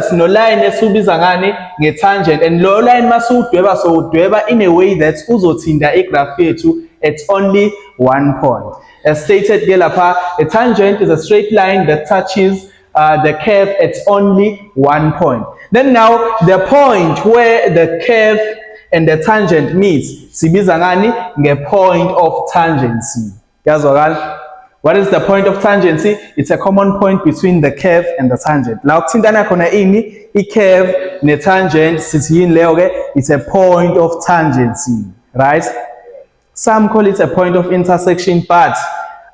sino line esibiza ngani ngetangent, and lo line masudweba so udweba in a way that uzothinda igraph yethu at only one point. As stated ke lapha, a tangent is a straight line that touches the curve at only one point. Then now the point where the curve and the tangent meets sibiza ngani nge-point of tangency. Yazwakala? What is the point of tangency? It's a common point between the curve and the tangent. La ukuthintana khona ini i-curve ne-tangent sithi yini leyo ke? It's a point of tangency, right? Some call it a point of intersection, but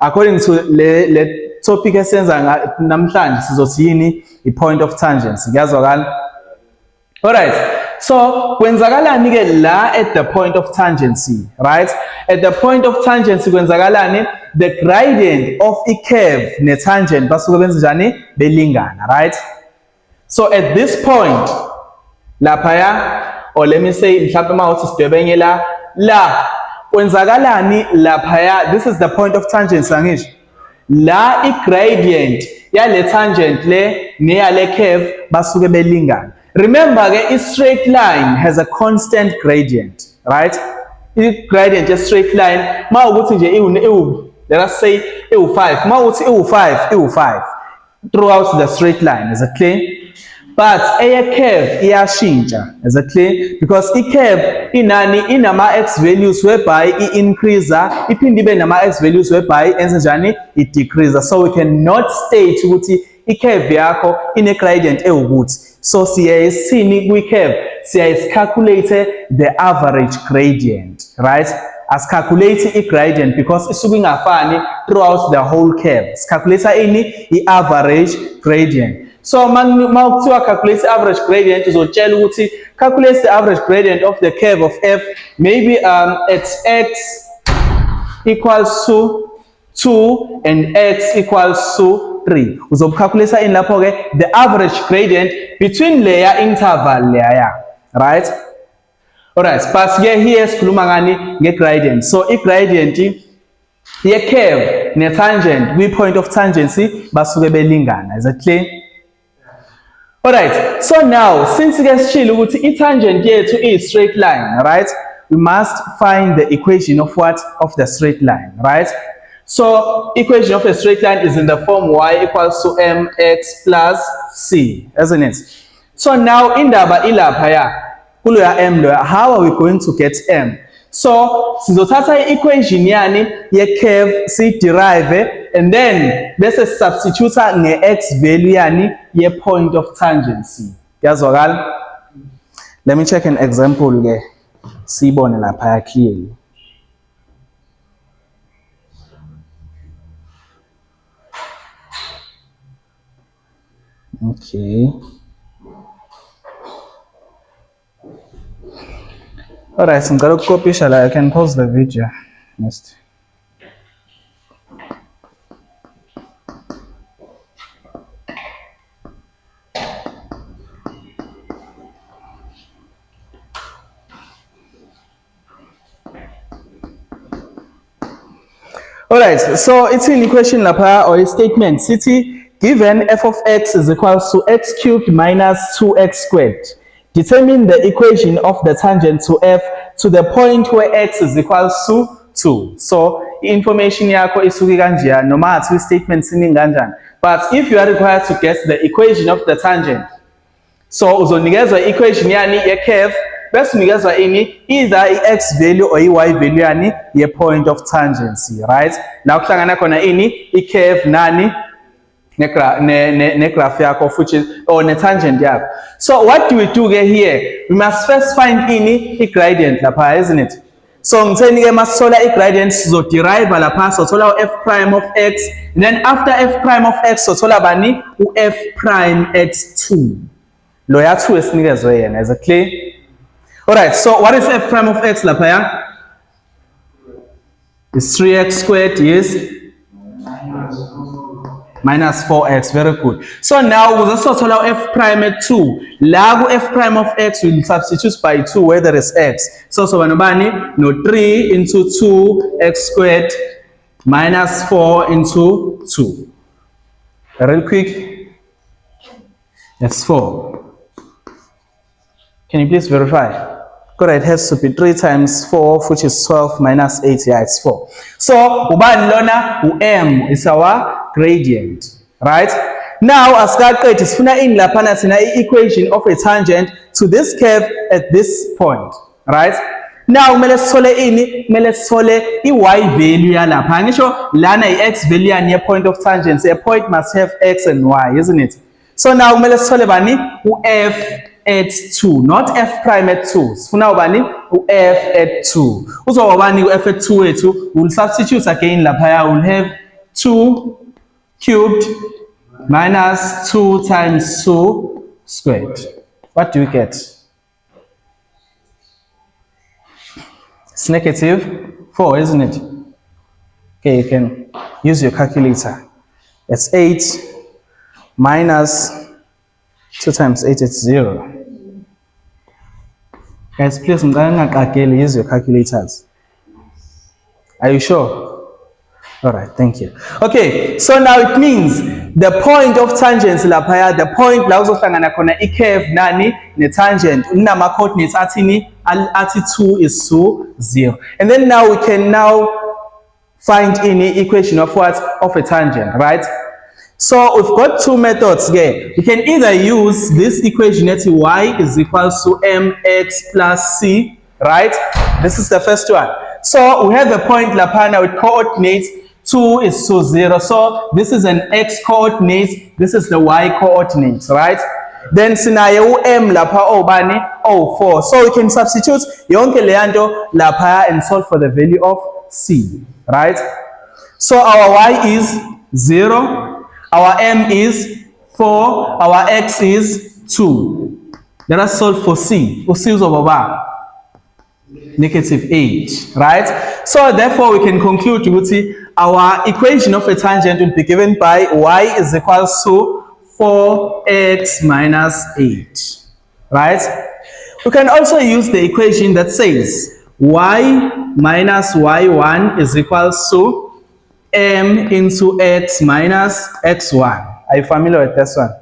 according to le topic esenza namhlanje sizothi yini i-point of tangency. Yazwakala? Alright, so kwenzakalani ke la at the point of tangency, right? At the point of tangency kwenzakalani, the gradient of a curve ne tangent basuke benza njani belingana, right? So at this point laphaya, or let me say mhlawumbe mawuthi sidwebenye la kwenzakalani laphaya, this is the point of tangency angisho. La i-gradient yale tangent le neyale curve basuke belingana. Remember, a straight line has a constant gradient, right? The gradient is a straight line. Let us say EU5. EU5 throughout the straight line. Is it clear? But a curve iyashintsha. Is it clear? Because a curve inama x values whereby it increases, iphinde nama x values whereby it decreases. So we cannot state ukuthi i-curve yakho ine gradient ewukuthi. So siyayisini kwi-curve, siyayiscalculate the average gradient, right? As calculate i-gradient because isuke ingafani throughout the whole curve. Calculate ini i-average gradient. So mawukuthiwa calculate the average gradient, uzotshela ukuthi calculate the average gradient of the curve of f, maybe at x equals to 2 and x equals to 3. Uzocalculate in lapho ke the average gradient between layer interval layer, right? Alright, but here sikhuluma ngani nge-gradient. So i-gradient ye-curve ne-tangent kwi-point of tangency basuke belingana. Is that clear? Alright, so now since ke sishilo ukuthi i-tangent yethu iyi-straight line, right? We must find the equation of what? Of the straight line, right? So equation of a straight line is in the form y equals to mx plus c, isn't it? So now indaba ilaphaya kuloya m loya, how are we going to get m? So sizothatha i-equation yani ye-curve si-derive and then bese substitute nge-x value yani ye-point of tangency. Yazwakala? Let me check an example ke sibone laphaya clearly. Okay. Alright, so I'm going to copy, shall I can pause the video. Next. Alright, so it's an equation lapha or a statement. City given f of x is equals to x cubed minus 2x squared. Determine the equation of the tangent to f to the point where x is equals to 2. So information yakho isuke kanjani noma athi statement siningi kanjani. But if you are required to guess the equation of the tangent, so uzonikezwa equation yani ye-curve bese unikezwa ini either i-x value or i-y value yani ye-point of tangency, right? La kuhlangana khona ini i-curve nani ne-graph yakho which is or ne-tangent yakho. So what do we do here? We must first find ini i-gradient lapha, isn't it? So ngitheni ke masithola i-gradient sizoderive lapha sothola u-f prime of x, and then after f prime of x sothola bani u-f prime x2. Lo ya 2 esinikezwe yena. Is it clear? Alright, so what is f prime of x lapha ya? It's 3x squared, yes? Minus 4x, very good. So now we'll also tell our f prime at 2. La f prime of x will substitute by 2 where there is x. So banobani no 3 into 2x squared minus 4 into 2. Real quick. It's 4. Can you please verify? Correct, it has to be 3 times 4, which is 12 minus 8. Yeah, it's 4. So, ubani lona, m is our gradient, right? Now, as calculated, it's in the equation of a tangent to this curve at this point, right? Now, let's solve the y value lapha. Ngisho lana x value near point of tangent. A point must have x and y, isn't it? So now let's solve f at 2, not f prime at 2. So now f at 2. Also f at 2 we'll substitute again lapha. We'll have 2 cubed minus 2 times 2 squared. What do you get? It's negative 4, isn't it? Okay, you can use your calculator. It's 8 minus 2 times 8 is 0. Guys, please use your calculators. Are you sure? Alright, thank you. Okay, so now it means the point of tangents lapha, the point la uzohlangana khona i-curve nani ne-tangent unama coordinates athini athi 2 is to 0. And then now we can now find any equation of what? Of a tangent, right? So we've got two methods here. We can either use this equation that y is equals to mx plus c, right? This is the first one. So we have a point lapana with coordinates 2 is to 0. So this is an x coordinate, this is the y coordinates, right? Then sinayo m lapha obani 4. So we can substitute yonke leyanto lapha and solve for the value of c, right? So our y is 0, our m is 4, our x is 2. Let us solve for c. C is over negative 8, right? So therefore we can conclude our equation of a tangent will be given by y is equals to 4x minus 8, right? We can also use the equation that says y minus y1 is equals to m into x minus x1. Are you familiar with this one?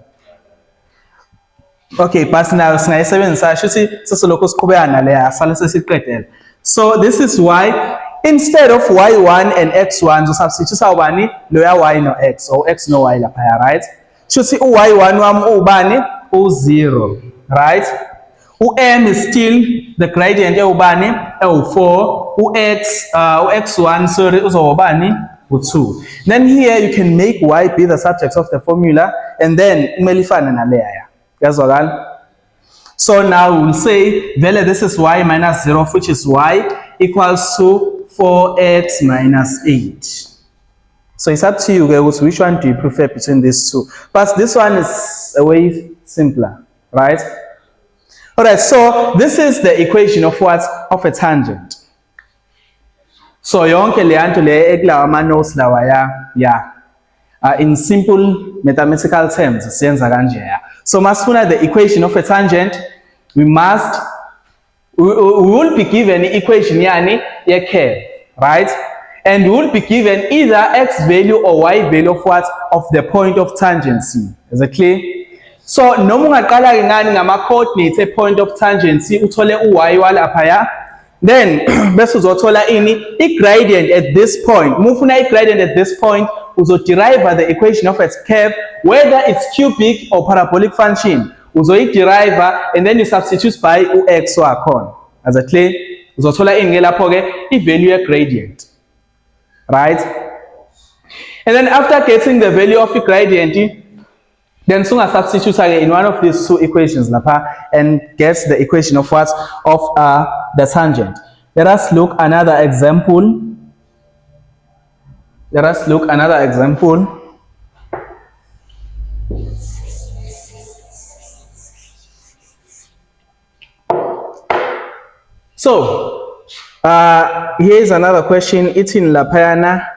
Okay, personal. So this is why instead of y1 and x1, so substitute awani loya y no x or x no y lapha, right? So see y1 wam ubani u0, right? M is still the gradient ubani u4, x1 sorry uzobani u2. Then here you can make y be the subject of the formula and then umelifana na leya. So now we'll say this is y minus 0, which is y equals to 4x minus 8. So it's up to you guys, which one do you prefer between these two? But this one is a way simpler, right? Alright, so this is the equation of what? Of a tangent. So yonke leyanto le ekulawa ama-notes lawa in simple mathematical terms, siyenza kanje. So masifuna the equation of a tangent, we will be given the equation yani ye curve, right? And we will be given either x value or y value of what? Of the point of tangency. Is it clear? So noma ungaqala ngani ngama coordinates a point of tangency uthole uy walapha, then bese uzothola ini i-gradient at this point. Mufuna i-gradient at this point, uzo-derive the equation of its curve, whether it's cubic or parabolic function. Uzo-derive and then you substitute by x wakhona. As a clear, uzothola ini lapho ke i-value ye-gradient, right? And then after getting the value of the gradient, then soon substitute in one of these two equations and gets the equation of what? Of the tangent. Let us look another example. So here is another question. It's in Lapayana.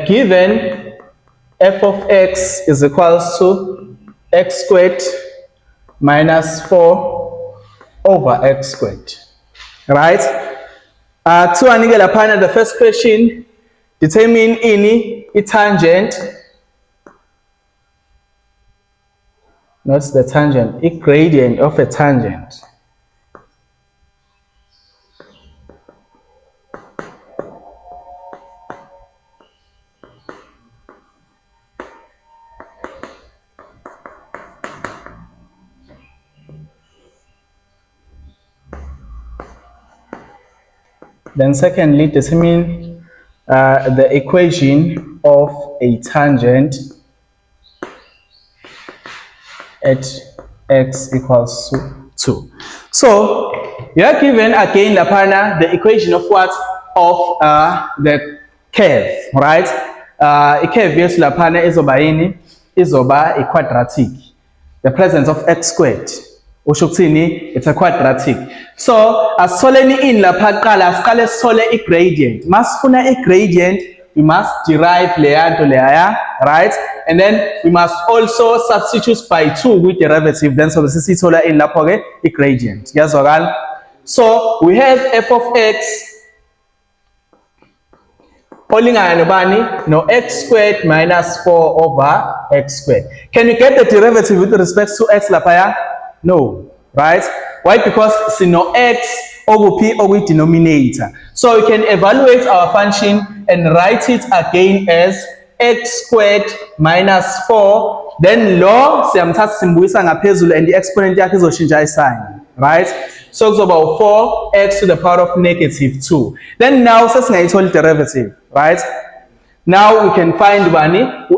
Given f of x is equals to x squared minus 4 over x squared, right? The first question, determine any tangent not the tangent, a gradient of a tangent. Then secondly, determine the equation of a tangent at x equals 2. So you are given again the equation of what? Of the curve, right? A curve yes lapana izoba a quadratic. The presence of x squared. It's a quadratic. So asithole in lapha kuqala siqale sithole I gradient. Masifuna I gradient, we must derive leya, right? And then we must also substitute by 2 with derivative. Then so sisithola in lapho ke I gradient. Yazwakala? So we have f of x olingana nobani? No, x squared minus 4 over x squared. Can you get the derivative with respect to x lapaya? No, right? Why? Because it's no x over p over denominator. So we can evaluate our function and write it again as x squared minus 4. Then lo siyamthatha simbuyisa ngaphezulu and the exponent yakhe izoshintsha isign, right? So it's about 4x to the power of negative 2. Then now sesingayithola derivative, right? Now we can find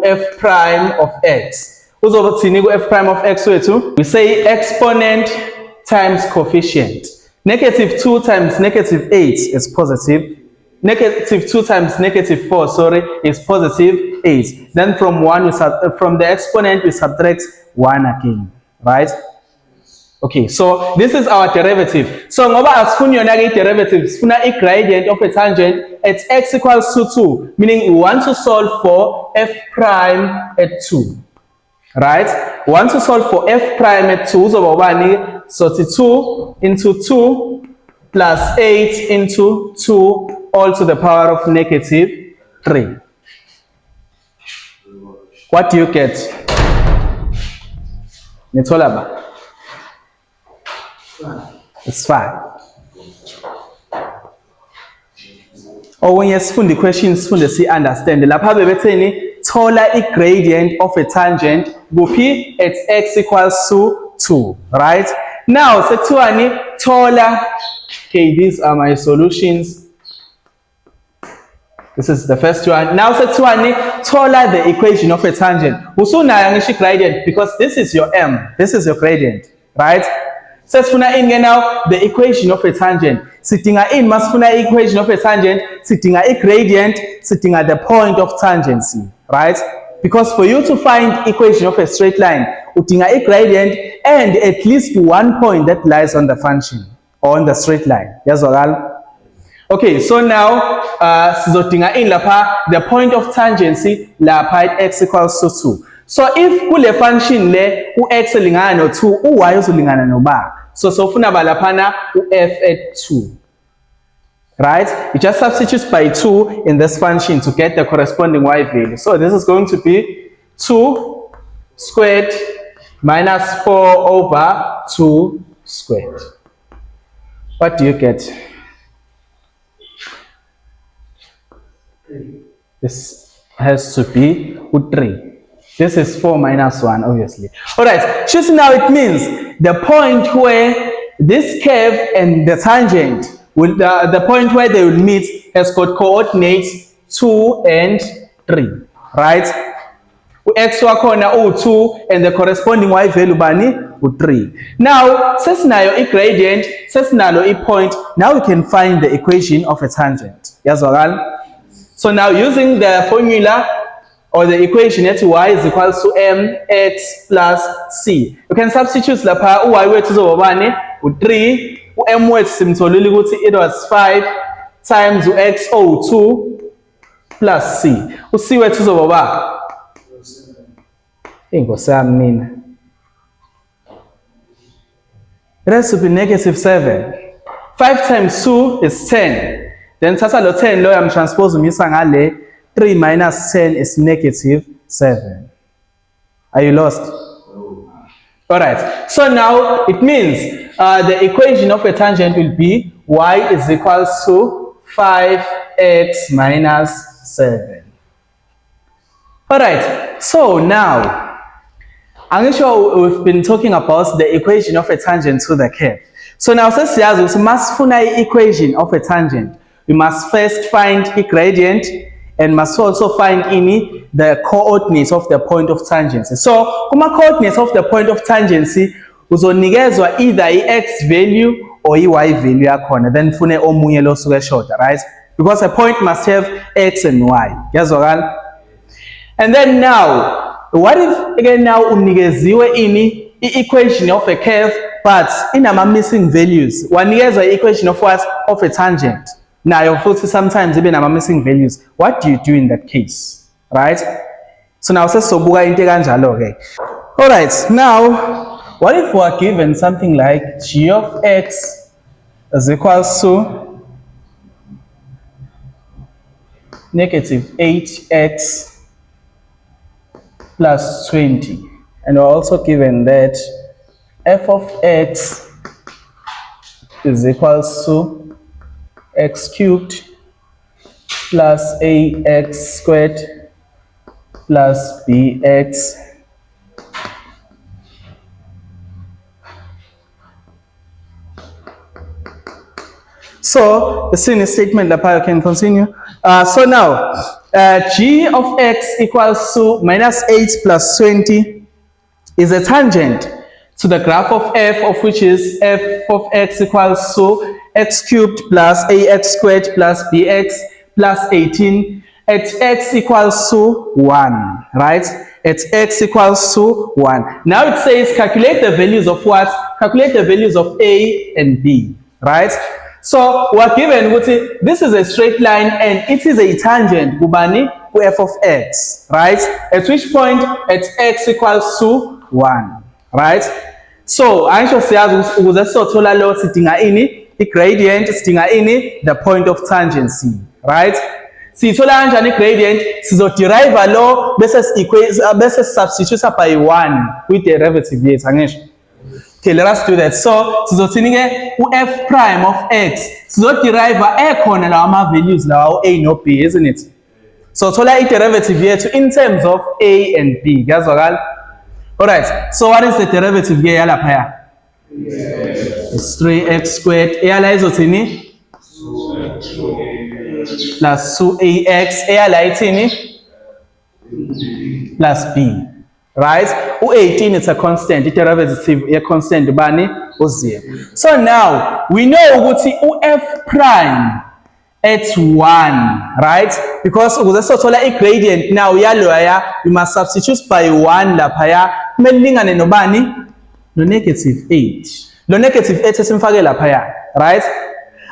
f prime of x. F prime of x wethu, we say exponent times coefficient. Negative 2 times negative 8 is positive. Negative 2 times negative 4, is positive 8. Then from the exponent we subtract 1 again, right? Okay, so this is our derivative. So ngoba asifuni yona ke derivative, sifuna I gradient of a tangent at x equals to 2, meaning we want to solve for f prime at 2. Right? We want to solve for f prime at 2. So 2 into 2 plus 8 into 2 all to the power of negative 3. What do you get? It's 5. Or when you find the questions, see understand. Lapha bebetheni thola I gradient of a tangent kuphi at x equals to 2, right? Now sekuthiwani thola. Okay, these are my solutions. This is the first one. Now sekuthiwani thola the equation of a tangent. Usunayo ngisho gradient because this is your m, this is your gradient, right? Sesifuna in now the equation of a tangent. Sidinga in masifuna equation of a tangent, sidinga I gradient, sidinga the point of tangency, right? Because for you to find equation of a straight line, udinga I gradient and at least one point that lies on the function or on the straight line. Yazwakala? Okay, so now sizodinga in lapha the point of tangency lapha at x equals to 2. So if kule function le u-x elingana no 2, u-y uzolingana no ba. So ufuna balaphana u-f at 2. Right? You just substitute by 2 in this function to get the corresponding y value. So this is going to be 2 squared minus 4 over 2 squared. What do you get? This has to be 3. This is 4 minus 1, obviously. Alright, just now it means the point where this curve and the tangent, will, the point where they will meet has got coordinates 2 and 3. Right? X wakhona u2 and the corresponding y value bani u3. Now, sesinayo I gradient, sesinalo I point, now we can find the equation of a tangent. Yazwakala? So now using the formula or the equation at y is equals to mx plus c. You can substitute lapha y wethu uzobani u3, m wethu simtholile ukuthi it was 5 times x o 2 plus c. U-c wethu uzoba ingosami mina. It has to be negative 7. 5 times 2 is 10. Then thatha lo 10 lo yamtranspose umisa ngale. 3 minus 10 is negative 7. Are you lost? Alright, so now it means the equation of a tangent will be y is equals to 5x minus 7. Alright, so now I'm sure we've been talking about the equation of a tangent to the curve. So now since we must find the equation of a tangent, we must first find the gradient and must also find the coordinates of the point of tangency. So, kuma coordinates of the point of tangency uzonikezwa either x value or y value yakhona, then fune omunye lo suke shorter, right? Because a point must have x and y. Yazwakala? And then now, what if again now unikeziwe equation of a curve but inama missing values? Wanikezwa equation of what? Of a tangent. Now, of course, sometimes even I'm missing values. What do you do in that case, right? So now, okay. All right. Now, what if we are given something like g of x is equals to negative 8x plus 20, and we're also given that f of x is equals to x cubed plus ax squared plus bx so the same statement that I can continue. So now g of x equals to minus 8 plus 20 is a tangent to the graph of f, of which is f of x equals to x cubed plus ax squared plus bx plus 18 at x equals to 1, right? At x equals to 1. Now it says calculate the values of what? Calculate the values of a and b, right? So we're given this is a straight line and it is a tangent kubani to f of x, right? At which point at x equals to 1, right? So I should say ukuzesothola lo sidinga ini the gradient, sidinga ini the point of tangency, right? Sithola kanjani gradient? Sizoderive lo bese substitute by 1 with the derivative yethu angisho. Okay, let us do that. So sizothini ke u-f prime of x sizoderive ekhona lawa ama values lawa a no b, isn't it? So thola i-derivative yethu in terms of a and b. Kuyazwakala? Alright, so what is the derivative ke yalaphaya? It's 3x squared. Eyala izothini? Plus 2ax. Eyala ithini? Plus b. Right? U18 is a constant. The derivative is a constant. Bani o0. So now we know ukuthi u-f prime at 1, right? Because ukuzesothola i-gradient now yaloya we must substitute by 1 laphaya kumele lingane nobani? No negative 8. No negative 8 esimfake laphaya, right?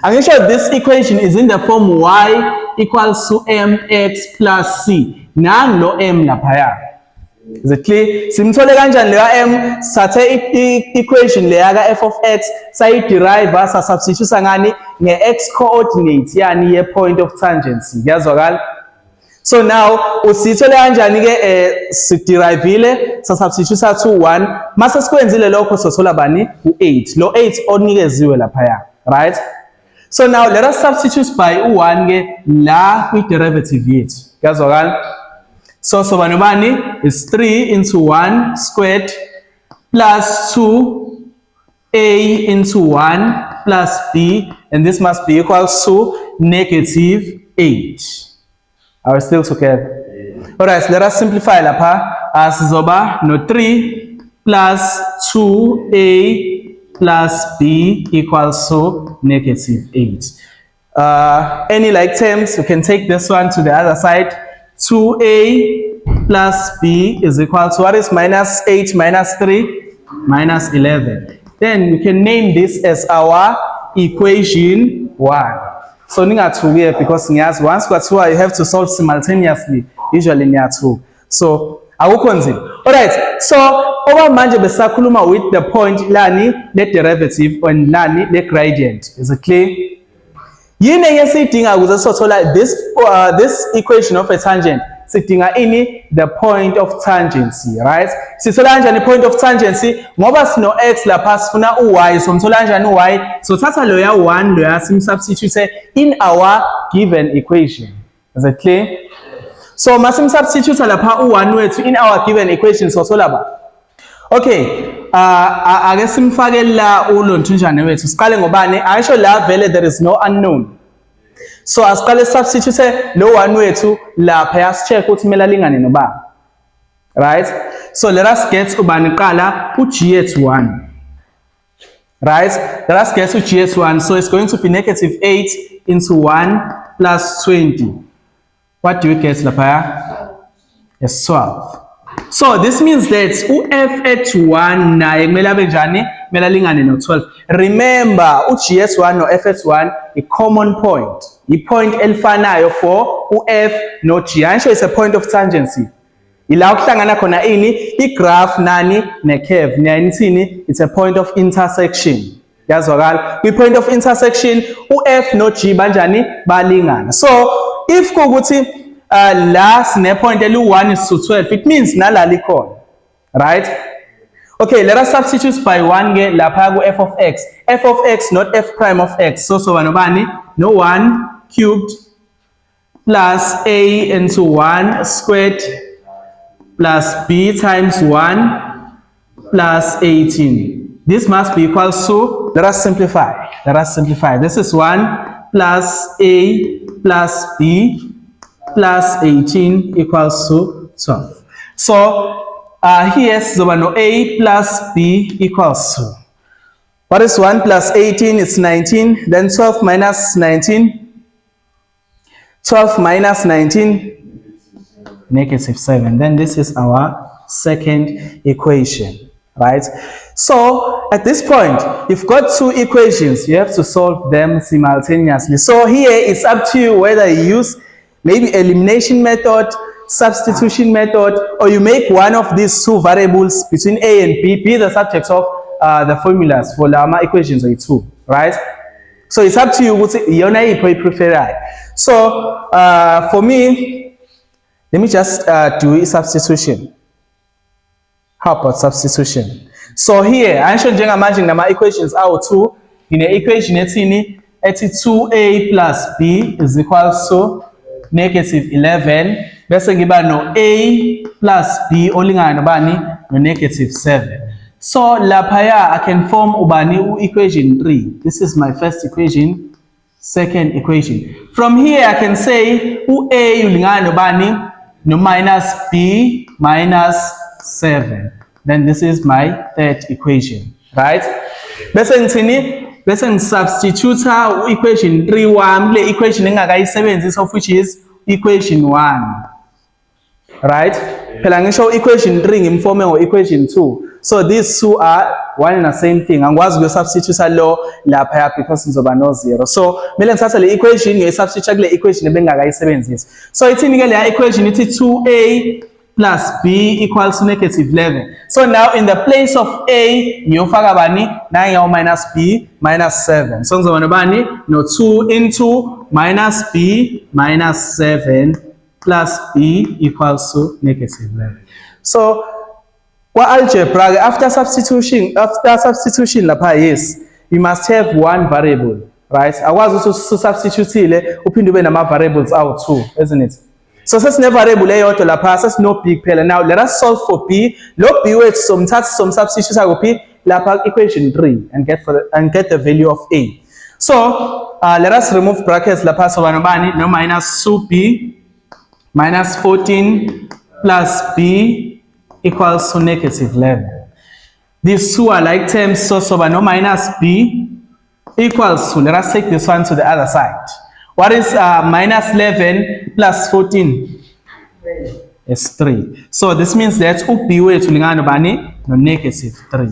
Angisho this equation is in the form y equals to mx plus c. Nang lo m laphaya. Is it clear? Simthole kanjani leya m? Sathe equation leya ka f of x sayi derive sa substitute ngani nge x coordinate yani ye point of tangency. Kuyazwakala? So now usithole kanjani ke siderivile sa substitute sa 1 mase sikwenzile lokho sothola bani u8. Lo 8 onikeziwe laphaya, right? So now let us substitute by u1 ke la kwi derivative yethu. Kuyazwakala? So bani is 3 into 1 squared plus 2a into 1 plus b, and this must be equals to negative 8. Are we still together? Alright, so let us simplify lapha. As zoba no 3 plus 2a plus b equals to negative 8. Any like terms, you can take this one to the other side. 2a plus b is equal to what is minus 8 minus 3? Minus 11. Then we can name this as our equation 1. So ninga 2 here because once got 2 you have to solve simultaneously. Usually near 2. So alright, so over manje besakhuluma with the point lani le derivative and lani le gradient. Is it clear? Yini esidinga ukuze sothola this equation of a tangent sidinga ini the point of tangency, right? Sithola kanjani point of tangency ngoba sino x lapha sifuna y, so mthola kanjani y, so thatha lo ya 1 lo ya substitute in our given equation. Is it clear? So masim substitute lapha u1 wethu in our given equation, so thola ba. Okay, ake simfake la ulonthunjana wethu. Siqale ngobani? Ayisho la vele there is no unknown. So asiqale substitute lo 1 wethu lapha yasicheck ukuthi kumele alingane noba. Right? So let us get ubani qala u-g at 1. Right? Let us get u-g at 1. So it's going to be negative 8 into 1 plus 20. What do you get lapha? Yes, 12. So this means that u-f at 1 naye kumele abe njani? Kumele alingane no-12. Remember, u-g at 1 no-f at 1 a common point. I-point elifanayo for u-f no-g. Ayisho is a point of tangency. Ila ukuhlangana khona ini? I-graph nani ne-curve. Niyayithini? It's a point of intersection. Yazwakala? Kwi-point of intersection, u-f no-g banjani? Balingana. So, if kukuthi la sine point elu1 is to 12, it means nala likhona, right? Okay, let us substitute by 1 ke lapha ku f of x. F of x not f prime of x. So soba nobani? No 1 cubed plus a into 1 squared plus b times 1 plus 18. This must be equals to, let us simplify. Let us simplify. This is 1 plus a plus b plus 18 equals to 12. So here zoba no a plus b equals to, what is 1 plus 18? It's 19. Then 12 minus 19. 12 minus 19, negative 7. Then this is our second equation, right? So at this point, you've got two equations. You have to solve them simultaneously. So here it's up to you whether you use maybe elimination method, substitution method, or you make one of these two variables between a and b be the subject of the formulas for Lama equations or 2, right? So it's up to you what you prefer. So for me, let me just do a substitution. How about substitution? So here, I should imagine that my equations are 2. In the equation, it's 2a plus b is equal to negative 11. Bese ngiba no a plus b olingana nobani no negative 7. So lapha I can form ubani equation 3. This is my first equation, second equation. From here I can say a ulingana nobani no minus b minus 7. Then this is my third equation, right? Bese ngithini? Bese ngisubstitute equation 3 wami le equation engakayisebenzisa of which is equation 1. Right? Phela ngisho equation 3 ngimforme ngo equation 2. So these two are one and the same thing. Angikwazi ukuyosubstitute lo lapha because ngizoba no 0. So mele ngithatha le equation ngiyisubstitute kule equation ebengakayisebenzisa. So ithini ke le equation ithi 2a plus b equals to negative 11. So now in the place of a ngiyofaka bani na minus b minus 7. So ngizoba nobani no 2 into minus b minus 7 plus b equals to negative 11. So kwa algebra after substitution lapha, yes, you must have one variable, right? Akwazi ukuthi substitute uphinde ube nama variables awu 2, isn't it? So sesine variable eyodwa lapha, sesino b kuphela. Now let us solve for b. Lo b wethu substitute kuphi lapha equation 3 and get the value of a. So let us remove brackets lapha, so banobani no minus 2b minus 14 plus b equals to negative 11. These two are like terms, so no minus b equals to, let us take this one to the other side. What is minus 11 plus 14? It's 3. So this means that b way to lingana bani no negative 3.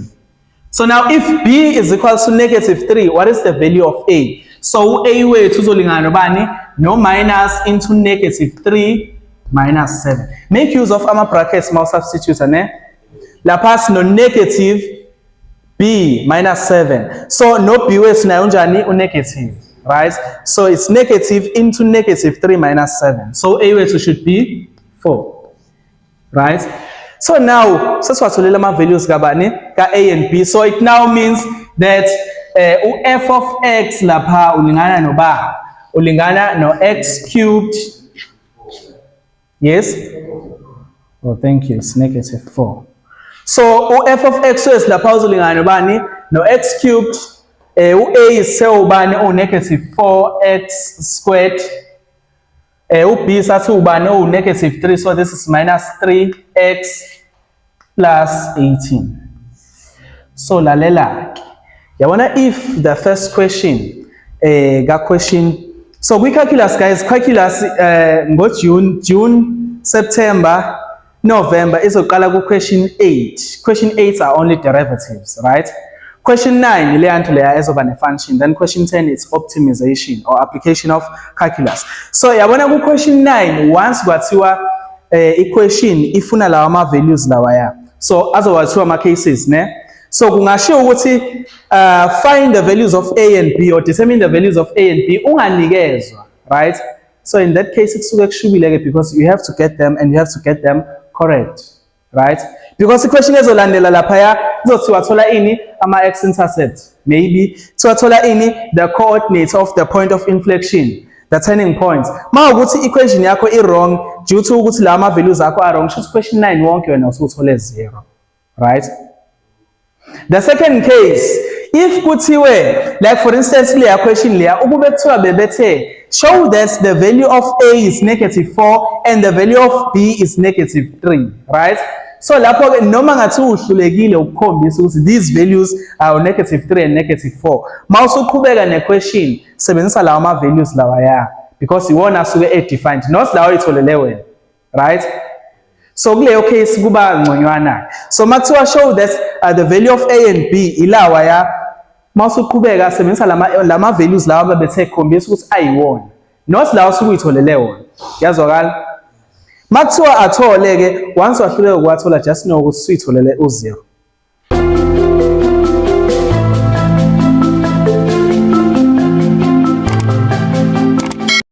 So now if b is equal to negative 3, what is the value of a? So a way to lingana bani no minus into negative 3 minus 7. Make use of our brackets mouse substitute ne la pass no negative b minus 7. So no b way na unjani negative, right? So it's negative into negative 3 minus 7. So a way to should be 4. Right? So now, sesiwatholela ama-values kabani? Ka-A and B. So it now means that f of x lapha ulingana noba? Ulingana no x cubed. Yes? Oh, thank you. It's -4. So f of x lapha uzolingana nobani? No x cubed. U-A is ubani? -4x squared. U-B sathi ubani? -3. So this is -3x plus 18. So lalela. Yabona if the first question question. So kwi-calculus guys, calculus June, September, November izoqala ku question 8. Question 8 are only derivatives, right? Question 9 ile yanto leya ezoba ne-function. Then question 10 is optimization or application of calculus. So yabona ku question 9 once kwathiwa equation ifuna lawa ama-values lawaya. So azowathiwa ama-cases ne. So kungashiwo ukuthi find the values of A and B or determine the values of A and B unganikezwa, right? So in that case kusuke kushubile because you have to get them and you have to get them correct, right? Because the question ezolandela laphaya izothi wathola ini ama-x intercept, maybe wathola ini the coordinates of the point of inflection, the turning points. Mawukuthi equation yakho i-wrong due to ukuthi la ama-values akho are-wrong, should question 9 wonke wena usuthole 0, right? The second case, if kuthiwe, like for instance leya question leya ukube kuthiwa bebethe show that the value of A is -4 and the value of B is -3, right? So lapho noma ngathi uhlulekile ukukhombisa ukuthi these values are -3 and -4. Mawusuqhubeka ne-question sebenzisa lawa ama-values lawaya because iwona asuke defined, not lawa itholele wena, right? So kuleyo case kuba ngconywana. So makuthiwa show that the value of A and B ilawa ya mawusuqhubeka sebenzisa lama values lawa ababethe khombisa ukuthi ayiwona, not lawa usuke uyitholele wona. Yazwakala? Makuthiwa athole ke once wahluleka ukwathola just know ukuthi uyitholele u0.